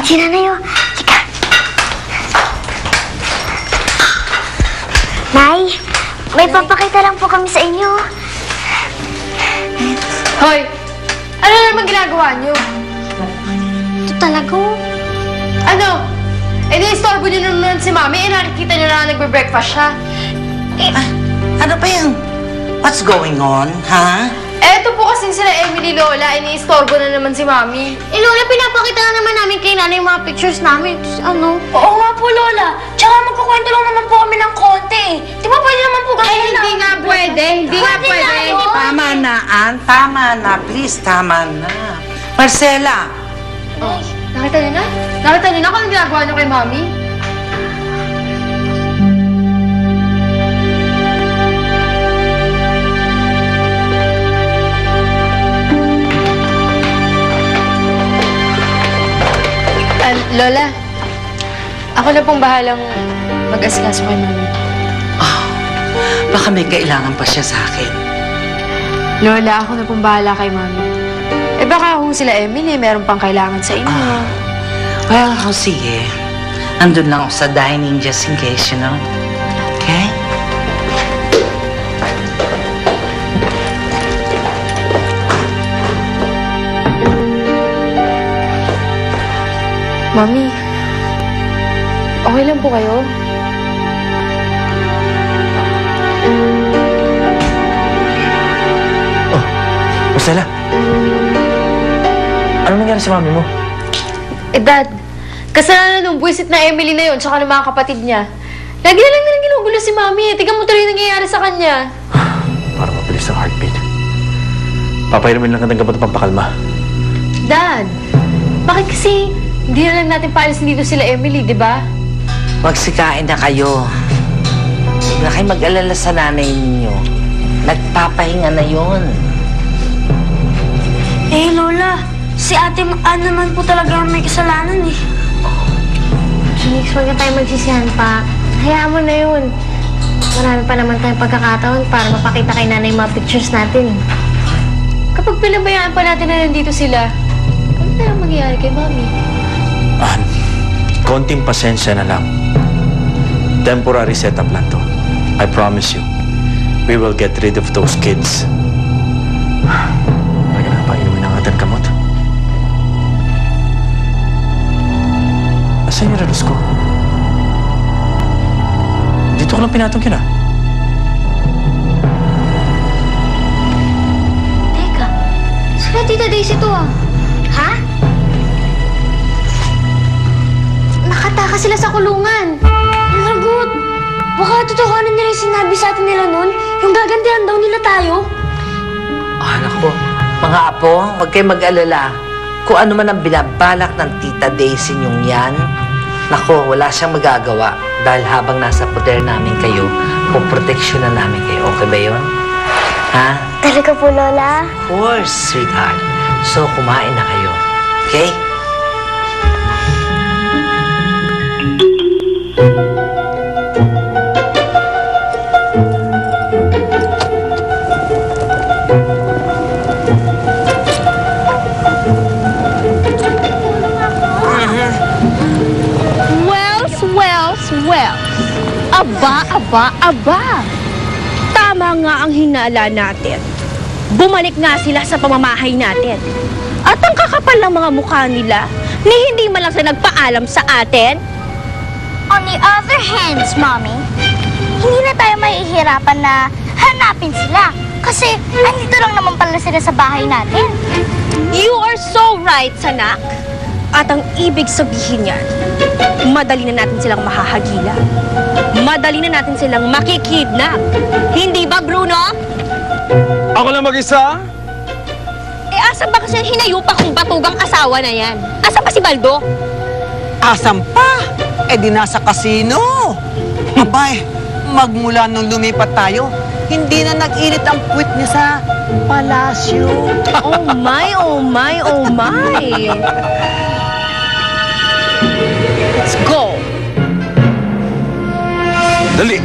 Si Nanay, oh. Chika. Nay, may papakita lang po kami sa inyo. Hoy! Ano naman ginagawa niyo? Ito talaga, oh. Ano? Eh, di-istorbo niyo naman si Mami. Eh, nakikita niyo na nagbe-breakfast siya. Ano ba yan? What's going on, ha? Eh, ito po kasing sila Emily, Lola. Ini-istorbo na naman si Mami. Eh, Lola, pinapakita na naman namin kay Nanay yung mga pictures namin. Ano? Oo nga po, Lola. Tsaka magkukwento lang naman po kami ng konti. Di ba pwede naman po Eh, hindi nga pwede. Hindi nga pwede. Tama na, Ann. Tama na. Please, tama na. Marcela! Oh, nakita niyo na? Nakita niyo na kung anong ginagawa niyo kay Mami? Lola, ako na pong bahalang mag-asikaso kay Mami. Baka may kailangan pa siya sa akin. Lola, ako na pong bahala kay Mami. Eh baka kung sila Emily, meron pang kailangan sa inyo. Well, sige. Andun lang ako sa dining just in case, you know? Okay? Mami, okay lang po kayo? Oh, Marcela. Ano nangyari sa mami mo? Eh, Dad, kasalanan nung buwisit na Emily na yun, tsaka ng mga kapatid niya. Lagi na lang nilang ginugulo si Mami. Tingnan mo tuloy yung nangyayari sa kanya. Para mabilis ang heartbeat. Papainumin lang ng gamot ng pampakalma. Dad, bakit kasi hindi na lang natin paalisin dito sila Emily, di ba? Magsikain na kayo. Huwag na kayo mag-alala sa nanay ninyo. Nagpapahinga na yun. Eh, Lola, si Ate Ann naman po talaga may kasalanan eh. Jinx, huwag na tayo magsisihan pa. Hayaan mo na yun. Marami pa naman tayong pagkakataon para mapakita kay Nanay yung mga pictures natin. Kapag pinabayaan pa natin na nandito sila, ano na lang mangyayari kay Mami? Ann, konting pasensya na lang. Temporary setup lang to. I promise you, we will get rid of those kids. Talaga na, painumin ang ating kamot. Asan yung ralos ko? Dito ko lang pinatong kina. Teka, sila Tita Daisy to ah. Ha? Nakataka sila sa kulungan. Lagot! Baka totohanan nila yung sinabi sa atin nila nun, yung gagantihan daw nila tayo. Anak ko, mga apo, huwag kayo mag-alala. Kung ano man ang binabalak ng Tita Daisy niyong yan, nako, wala siyang magagawa. Dahil habang nasa poder namin kayo, poproteksyonan namin kayo. Okay ba yun? Ha? Talaga po, Lola? Of course, sweetheart. So, kumain na kayo. Okay? Wells. Aba. Tama nga ang hinala natin. Bumalik nga sila sa pamamahay natin. At ang kakapal ng mga mukha nila, ni hindi man lang sila nagpaalam sa atin. On the other hands, Mommy, hindi na tayo mahihirapan na hanapin sila. Kasi andito lang naman pala sila sa bahay natin. You are so right, Sanak. At ang ibig sabihin niyan, madali na natin silang mahahagila. Madali na natin silang makikidnap. Hindi ba, Bruno? Ako lang mag-isa? Eh, asan ba kasi hinayupa kong batugang asawa na yan? Asan pa si Baldo? Asan pa? Eh di nasa kasino. Abay, magmula nung lumipat tayo, hindi na nag-init ang puwit niya sa palasyo. Oh my. Let's go. Dali!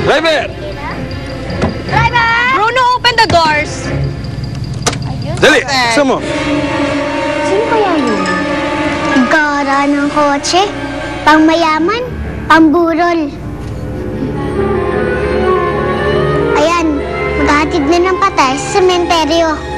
Driver! Bruno, open the doors. Dali! Saan mo? Sino kaya yun? Ikaw? gagawa ng kotse, pang mayaman, pamburol. Ayan, maghahatid na ng patay sa sementeryo.